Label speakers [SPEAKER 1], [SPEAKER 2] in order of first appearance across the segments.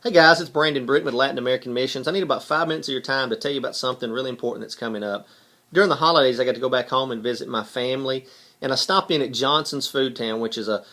[SPEAKER 1] Hey guys, it's Brandon Britton with Latin American Missions. I need about 5 minutes of your time to tell you about something really important that's coming up. During the holidays, I got to go back home and visit my family, and I stopped in at Johnson's Food Town, which is a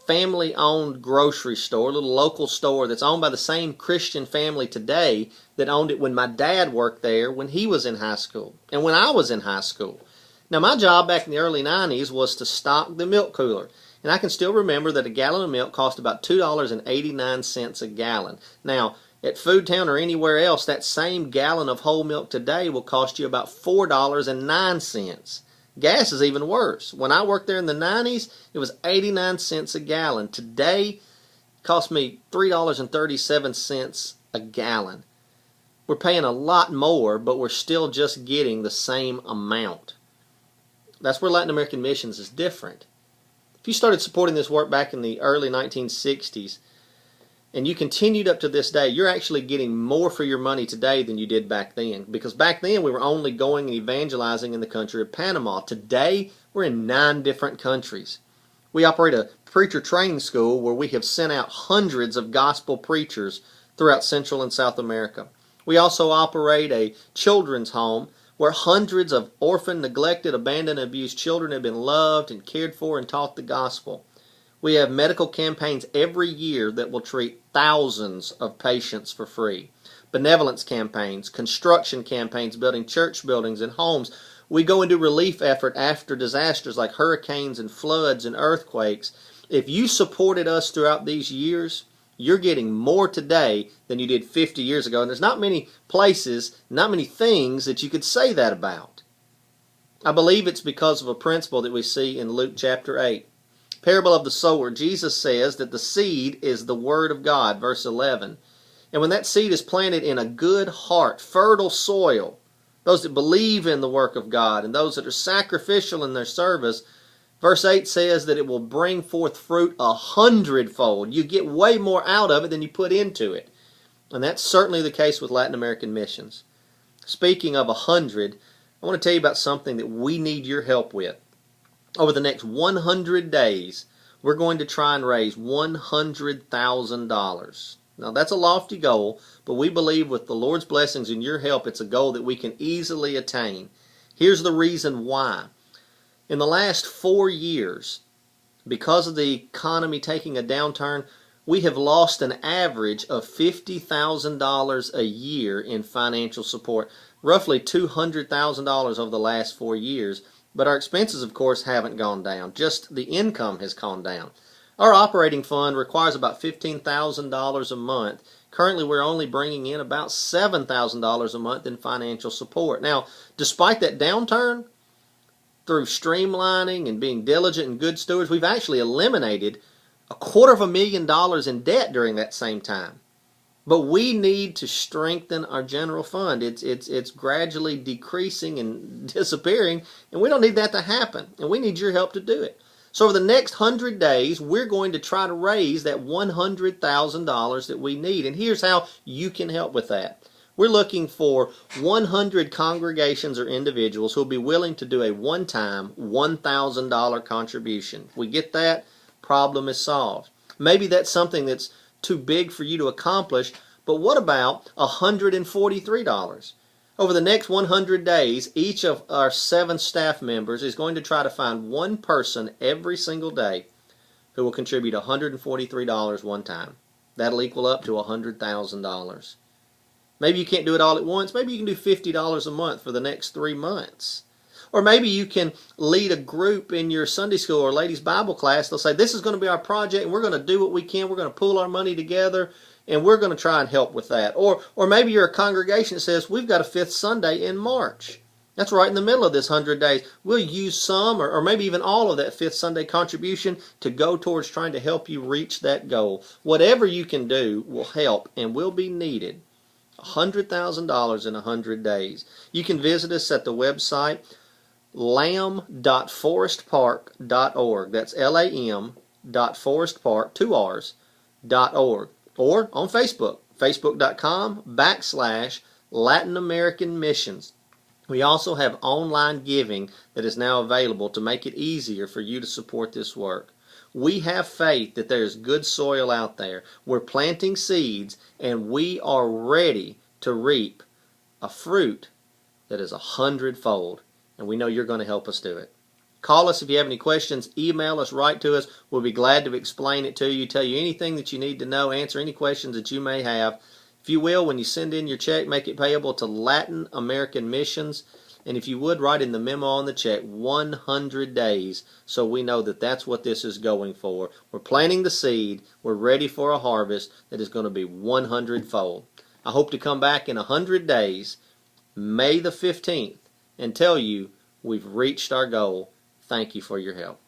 [SPEAKER 1] family-owned grocery store, a little local store that's owned by the same Christian family today that owned it when my dad worked there when he was in high school and when I was in high school. Now, my job back in the early 90s was to stock the milk cooler. And I can still remember that a gallon of milk cost about $2.89 a gallon. Now, at Food Town or anywhere else, that same gallon of whole milk today will cost you about $4.09. Gas is even worse. When I worked there in the 90s, it was 89 cents a gallon. Today, it cost me $3.37 a gallon. We're paying a lot more, but we're still just getting the same amount. That's where Latin American Missions is different. If you started supporting this work back in the early 1960s and you continued up to this day, you're actually getting more for your money today than you did back then. Because back then we were only going and evangelizing in the country of Panama. Today we're in 9 different countries. We operate a preacher training school where we have sent out hundreds of gospel preachers throughout Central and South America. We also operate a children's home where hundreds of orphaned, neglected, abandoned, and abused children have been loved and cared for and taught the gospel. We have medical campaigns every year that will treat thousands of patients for free. Benevolence campaigns, construction campaigns, building church buildings and homes. We go and do relief effort after disasters like hurricanes and floods and earthquakes. If you supported us throughout these years, you're getting more today than you did 50 years ago. And there's not many places, not many things that you could say that about. I believe it's because of a principle that we see in Luke chapter 8. Parable of the sower. Jesus says that the seed is the word of God, verse 11. And when that seed is planted in a good heart, fertile soil, those that believe in the work of God and those that are sacrificial in their service, verse 8 says that it will bring forth fruit 100-fold. You get way more out of it than you put into it. And that's certainly the case with Latin American Missions. Speaking of 100, I want to tell you about something that we need your help with. Over the next 100 days, we're going to try and raise $100,000. Now, that's a lofty goal, but we believe with the Lord's blessings and your help, it's a goal that we can easily attain. Here's the reason why. In the last 4 years, because of the economy taking a downturn, we have lost an average of $50,000 a year in financial support, roughly $200,000 over the last 4 years. But our expenses, of course, haven't gone down. Just the income has gone down. Our operating fund requires about $15,000 a month. Currently, we're only bringing in about $7,000 a month in financial support. Now, despite that downturn, through streamlining and being diligent and good stewards, we've actually eliminated $250,000 in debt during that same time. But we need to strengthen our general fund. It's gradually decreasing and disappearing, and we don't need that to happen. And we need your help to do it. So over the next 100 days, we're going to try to raise that $100,000 that we need. And here's how you can help with that. We're looking for 100 congregations or individuals who will be willing to do a one-time $1,000 contribution. If we get that, problem is solved. Maybe that's something that's too big for you to accomplish, but what about $143? Over the next 100 days, each of our 7 staff members is going to try to find one person every single day who will contribute $143 one time. That'll equal up to $100,000. Maybe you can't do it all at once. Maybe you can do $50 a month for the next 3 months. Or maybe you can lead a group in your Sunday school or ladies' Bible class. They'll say, this is going to be our project, and we're going to do what we can. We're going to pool our money together, and we're going to try and help with that. Or maybe you're a congregation that says, we've got a 5th Sunday in March. That's right in the middle of this 100 days. We'll use some or maybe even all of that 5th Sunday contribution to go towards trying to help you reach that goal. Whatever you can do will help and will be needed. $100,000 in 100 days. You can visit us at the website lamb.forestpark.org. That's lam.forestpark, 2 R's, .org. Or on Facebook, facebook.com/Latin American Missions. We also have online giving that is now available to make it easier for you to support this work. We have faith that there's good soil out there. We're planting seeds, and we are ready to reap a fruit that is 100-fold. And we know you're going to help us do it. Call us if you have any questions. Email us, write to us. We'll be glad to explain it to you, tell you anything that you need to know, answer any questions that you may have. If you will, when you send in your check, make it payable to Latin American Missions. And if you would, write in the memo on the check 100 days, so we know that that's what this is going for. We're planting the seed. We're ready for a harvest that is going to be 100-fold. I hope to come back in 100 days, May the 15th, and tell you we've reached our goal. Thank you for your help.